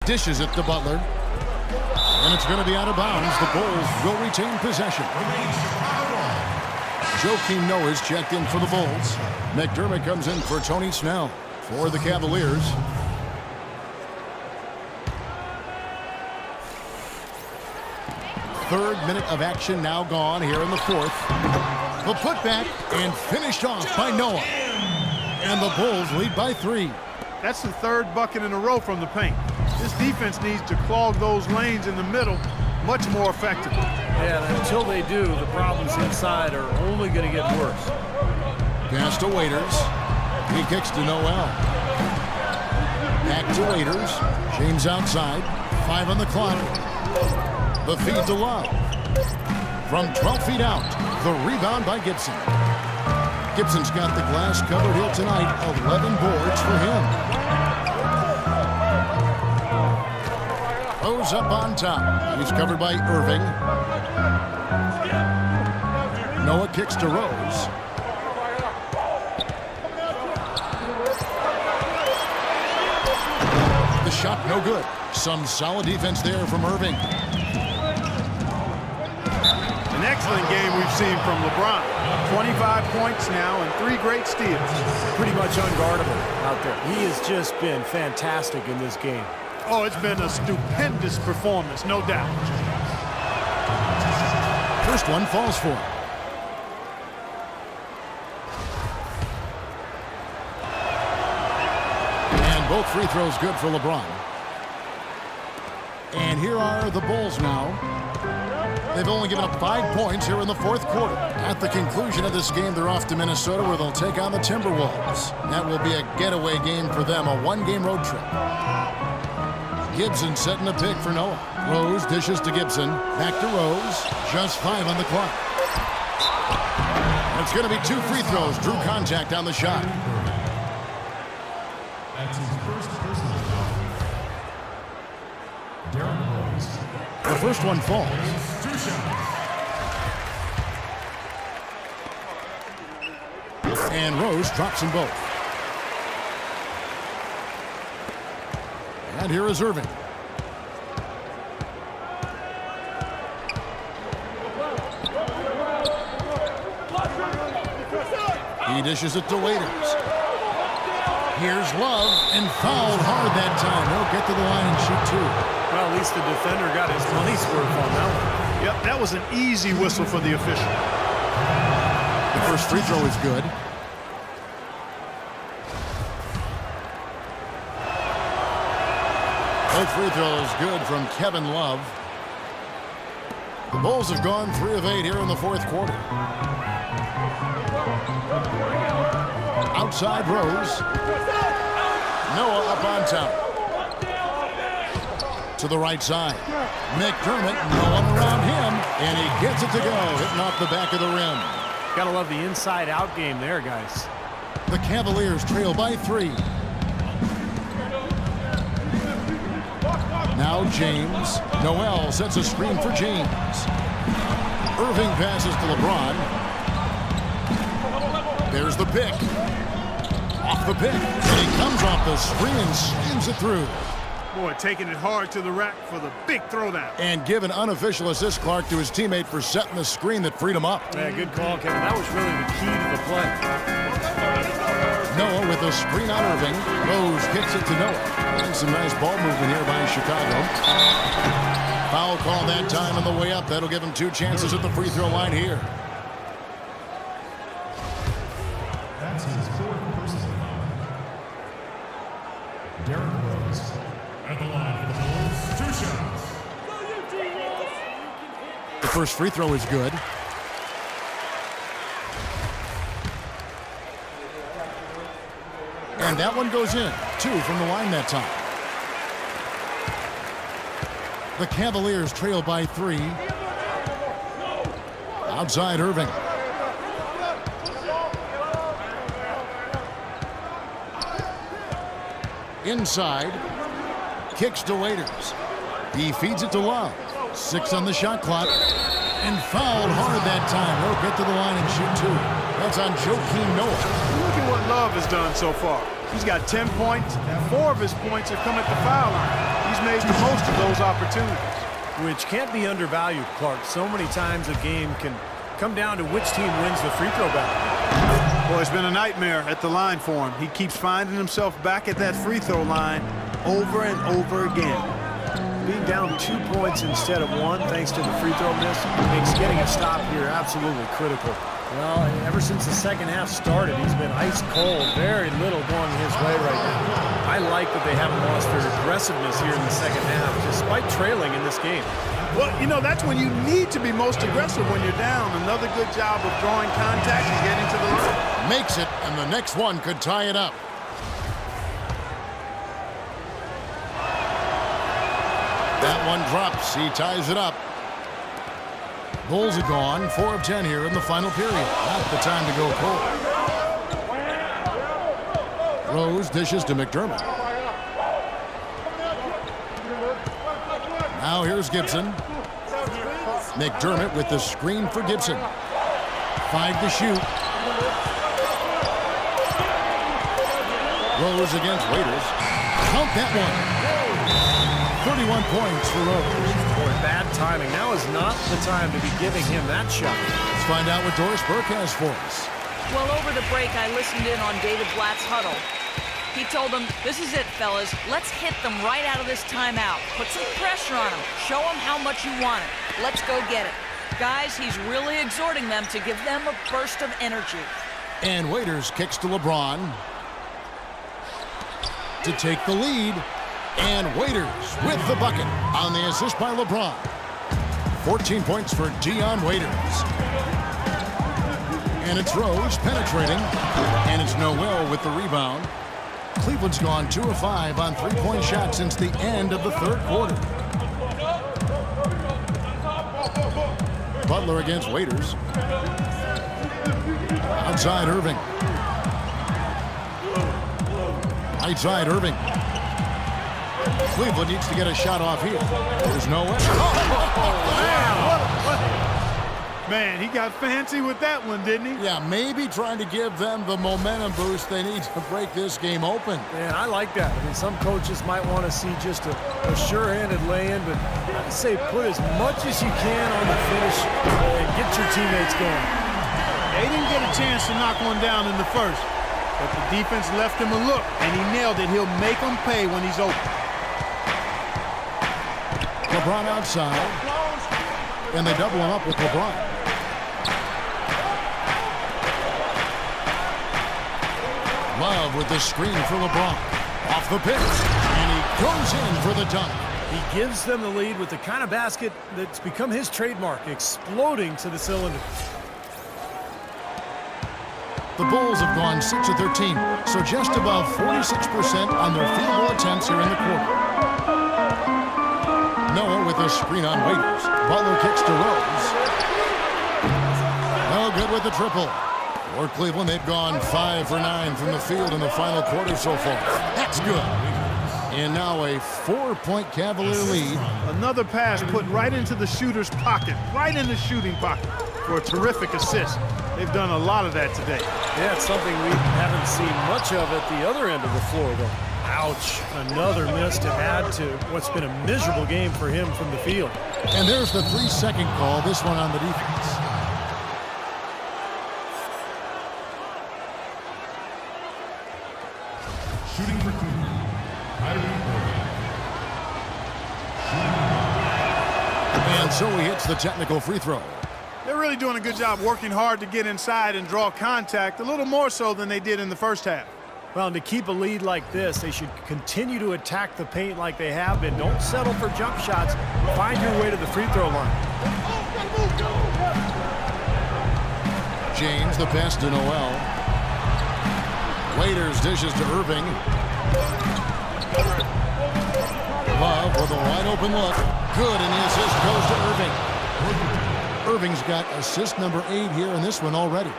Dishes it to Butler. And it's going to be out of bounds. The Bulls will retain possession. Joakim Noah's checked in for the Bulls. McDermott comes in for Tony Snell for the Cavaliers. Third minute of action now gone here in the fourth. The putback and finished off by Noah. And the Bulls lead by 3. That's the third bucket in a row from the paint. This defense needs to clog those lanes in the middle much more effectively. Yeah, and until they do, the problems inside are only going to get worse. Pass to Waiters. He kicks to Noel. Back to Waiters. James outside. 5 on the clock. The feed to Love. From 12 feet out, the rebound by Gibson. Gibson's got the glass covered here tonight. 11 boards for him. Rose up on top. He's covered by Irving. Noah kicks to Rose. The shot no good. Some solid defense there from Irving. An excellent game we've seen from LeBron. 25 points now and 3 great steals. Pretty much unguardable out there. He has just been fantastic in this game. Oh, it's been a stupendous performance, no doubt. First one falls for him. And both free throws good for LeBron. And here are the Bulls now. They've only given up 5 points here in the fourth quarter. At the conclusion of this game, they're off to Minnesota where they'll take on the Timberwolves. That will be a getaway game for them, a 1-game road trip. Gibson setting a pick for Noah. Rose dishes to Gibson. Back to Rose. Just 5 on the clock. It's going to be 2 free throws. Drew contact on the shot. That's his first personal foul. Derrick Rose. The first one falls. 2 shots. And Rose drops them both. And here is Irving. He dishes it to Waiters. Here's Love, and fouled hard that time. He'll get to the line and shoot 2. Well, at least the defender got his money's worth on that one. Yep, that was an easy whistle for the official. The first free throw is good. Both free throws good from Kevin Love. The Bulls have gone 3 of 8 here in the fourth quarter. Outside Rose. Noah up on top. To the right side. McDermott, no one around him, and he gets it to go, hitting off the back of the rim. Gotta love the inside-out game there, guys. The Cavaliers trail by 3. Now James. Noel sets a screen for James. Irving passes to LeBron. There's the pick. Off the pick. And he comes off the screen and slams it through. Boy, taking it hard to the rack for the big throwdown. And give an unofficial assist, Clark, to his teammate for setting the screen that freed him up. Yeah, good call, Kevin. That was really the key to the play. Noah with a screen on Irving. Rose kicks it to Noah. And some nice ball movement here by Chicago. Foul call that time on the way up. That'll give him 2 chances at the free throw line here. That's his 4th personal foul. Derrick Rose. At the line for the Bulls, 2 shots. The first free throw is good. And that one goes in. 2 from the line that time. The Cavaliers trail by 3. Outside Irving. Inside. Kicks to Waiters. He feeds it to Love. 6 on the shot clock. And fouled hard that time. He'll get to the line and shoot 2. That's on Joakim Noah. Look at what Love has done so far. He's got 10 points, and 4 of his points have come at the foul line. he's made the most of those opportunities. Which can't be undervalued, Clark. So many times a game can come down to which team wins the free throw battle. Boy, it's been a nightmare at the line for him. He keeps finding himself back at that free throw line over and over again. Being down 2 points instead of 1 thanks to the free throw miss makes getting a stop here absolutely critical. Well, ever since the second half started, he's been ice cold. Very little going his way right now. I like that they haven't lost their aggressiveness here in the second half, despite trailing in this game. Well, you know, that's when you need to be most aggressive when you're down. Another good job of drawing contact and getting to the line. Makes it, and the next one could tie it up. That one drops. He ties it up. Bulls are gone. 4 of 10 here in the final period. Not the time to go cold. Rose dishes to McDermott. Now here's Gibson. McDermott with the screen for Gibson. 5 to shoot. Rose against Waiters. Count that one. 31 points for Rose. Boy, bad timing. Now is not the time to be giving him that shot. Let's find out what Doris Burke has for us. Well, over the break, I listened in on David Blatt's huddle. He told them, this is it, fellas. Let's hit them right out of this timeout. Put some pressure on them. Show them how much you want it. Let's go get it. Guys, he's really exhorting them to give them a burst of energy. And Waiters kicks to LeBron to take the lead. And Waiters with the bucket on the assist by LeBron. 14 points for Dion Waiters. And it's Rose penetrating. And it's Noel with the rebound. Cleveland's gone 2 of 5 on three-point shots since the end of the third quarter. Butler against Waiters. Outside Irving. Outside Irving. Cleveland needs to get a shot off here. There's no way. Man, he got fancy with that one, didn't he? Yeah, maybe trying to give them the momentum boost they need to break this game open. Man, I like that. I mean, some coaches might want to see just a sure-handed lay-in, but I say put as much as you can on the finish and get your teammates going. They didn't get a chance to knock one down in the first, but the defense left him a look, and he nailed it. He'll make them pay when he's open. LeBron outside, and they double him up with LeBron. Love with the screen for LeBron. Off the pitch, and he goes in for the dunk. He gives them the lead with the kind of basket that's become his trademark, exploding to the cylinder. The Bulls have gone 6 of 13, so just above 46% on their field goal attempts here in the quarter. Noah with a screen on Waiters. Butler kicks to Rose. No good with the triple. For Cleveland, they've gone 5 for 9 from the field in the final quarter so far. That's good. And now a 4-point Cavalier lead. Another pass put right into the shooter's pocket, right in the shooting pocket for a terrific assist. They've done a lot of that today. Yeah, it's something we haven't seen much of at the other end of the floor, though. Ouch. Another miss to add to what's been a miserable game for him from the field. And there's the 3-second call, this one on the defense. Shooting for Cleveland. And so he hits the technical free throw. They're really doing a good job working hard to get inside and draw contact, a little more so than they did in the first half. Well, and to keep a lead like this, they should continue to attack the paint like they have been. Don't settle for jump shots. Find your way to the free throw line. James, the pass to Noel. Waiters dishes to Irving. Love with a wide open look. Good, and the assist goes to Irving. Irving's got assist number 8 here in this one already.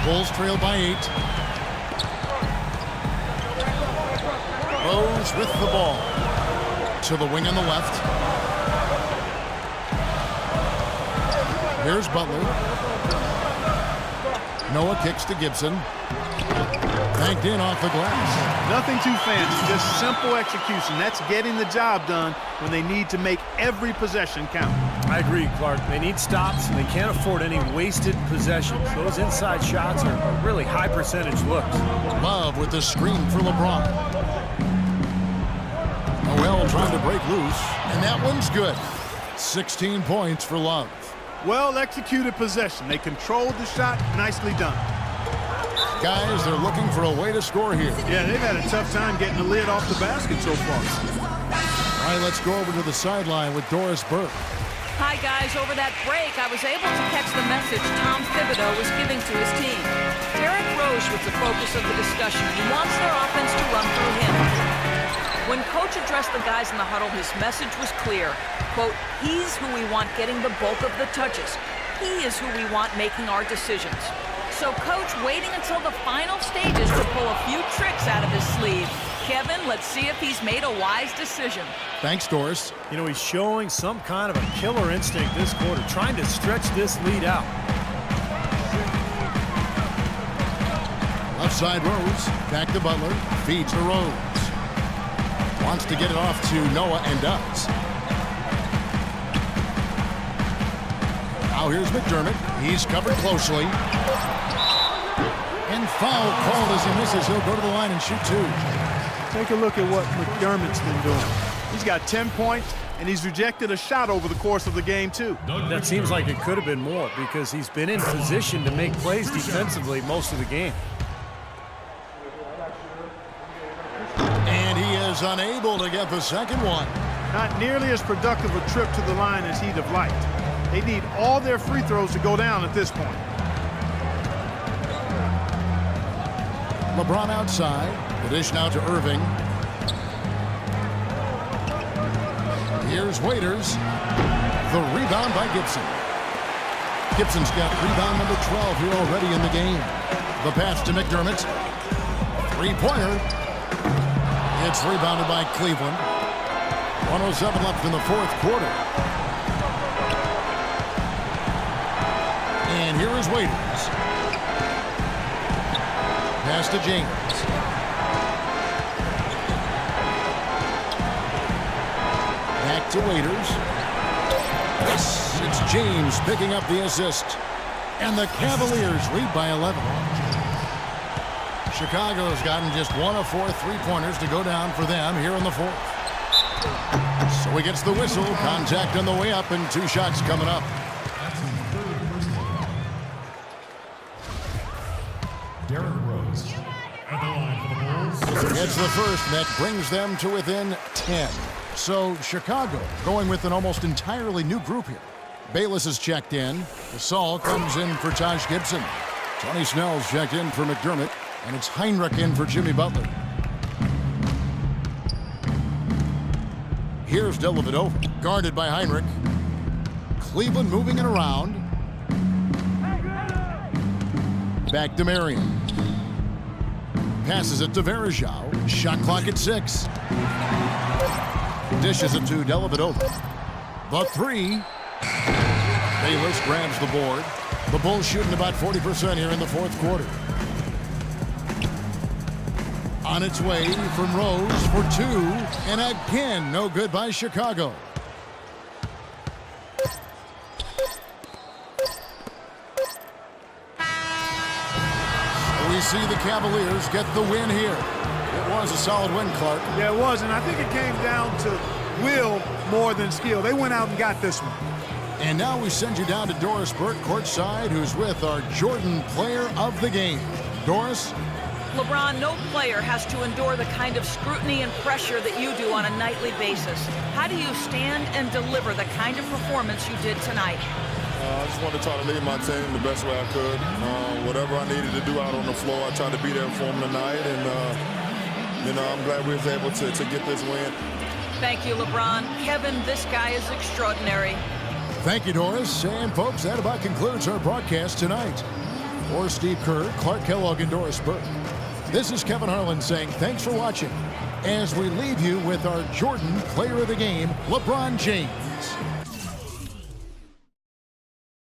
Bulls trail by 8. Rose with the ball. To the wing on the left. Here's Butler. Noah kicks to Gibson. Banked in off the glass. Nothing too fancy, just simple execution. That's getting the job done when they need to make every possession count. I agree, Clark. They need stops, and they can't afford any wasted possessions. Those inside shots are really high percentage looks. Love with the screen for LeBron. Noel trying to break loose, and that one's good. 16 points for Love. Well executed possession. They controlled the shot. Nicely done. Guys, they're looking for a way to score here. Yeah, they've had a tough time getting the lid off the basket so far. All right, let's go over to the sideline with Doris Burke. Hi, guys. Over that break, I was able to catch the message Tom Thibodeau was giving to his team. Derrick Rose was the focus of the discussion. He wants their offense to run through him. When Coach addressed the guys in the huddle, his message was clear. Quote, he's who we want getting the bulk of the touches. He is who we want making our decisions. So Coach waiting until the final stages to pull a few tricks out of his sleeve. Kevin, let's see if he's made a wise decision. Thanks, Doris. You know, he's showing some kind of a killer instinct this quarter, trying to stretch this lead out. Left side Rose. Back to Butler. Feeds to Rose. Wants to get it off to Noah and does. Now here's McDermott. He's covered closely. And foul called as he misses. He'll go to the line and shoot two. Take a look at what McDermott's been doing. He's got 10 points, and he's rejected a shot over the course of the game, too. That seems like it could have been more because he's been in position to make plays defensively most of the game. And he is unable to get the second one. Not nearly as productive a trip to the line as he'd have liked. They need all their free throws to go down at this point. LeBron outside. The dish now to Irving. Here's Waiters. The rebound by Gibson. Gibson's got rebound number 12 here already in the game. The pass to McDermott. Three-pointer. It's rebounded by Cleveland. 1:07 left in the fourth quarter. And here is Waiters. Pass to James. Back to Waiters. Yes, it's James picking up the assist. And the Cavaliers lead by 11. Chicago's gotten just 1 of 4 three-pointers to go down for them here in the fourth. So he gets the whistle. Contact on the way up and 2 shots coming up. Derrick Rose at the line for the Bulls. It's the first that brings them to within 10. So Chicago going with an almost entirely new group here. Bayless is checked in. Gasol comes in for Taj Gibson. Tony Snell's checked in for McDermott. And it's Heinrich in for Jimmy Butler. Here's Dellavedova, guarded by Heinrich. Cleveland moving it around. Back to Marion. Passes it to Verajao. Shot clock at 6. Dishes it to Dellavedova. The three. Bayless grabs the board. The Bulls shooting about 40% here in the fourth quarter. On its way from Rose for 2. And again, no good by Chicago. We see the Cavaliers get the win here. It was a solid win, Clark. Yeah, it was, and I think it came down to will more than skill. They went out and got this one. And now we send you down to Doris Burke, courtside, who's with our Jordan Player of the Game. Doris? LeBron, no player has to endure the kind of scrutiny and pressure that you do on a nightly basis. How do you stand and deliver the kind of performance you did tonight? I just wanted to try to lead my team the best way I could. Whatever I needed to do out on the floor, I tried to be there for them tonight. And, I'm glad we was able to get this win. Thank you, LeBron. Kevin, this guy is extraordinary. Thank you, Doris. And, folks, that about concludes our broadcast tonight. For Steve Kerr, Clark Kellogg, and Doris Burke, this is Kevin Harlan saying thanks for watching as we leave you with our Jordan Player of the Game, LeBron James.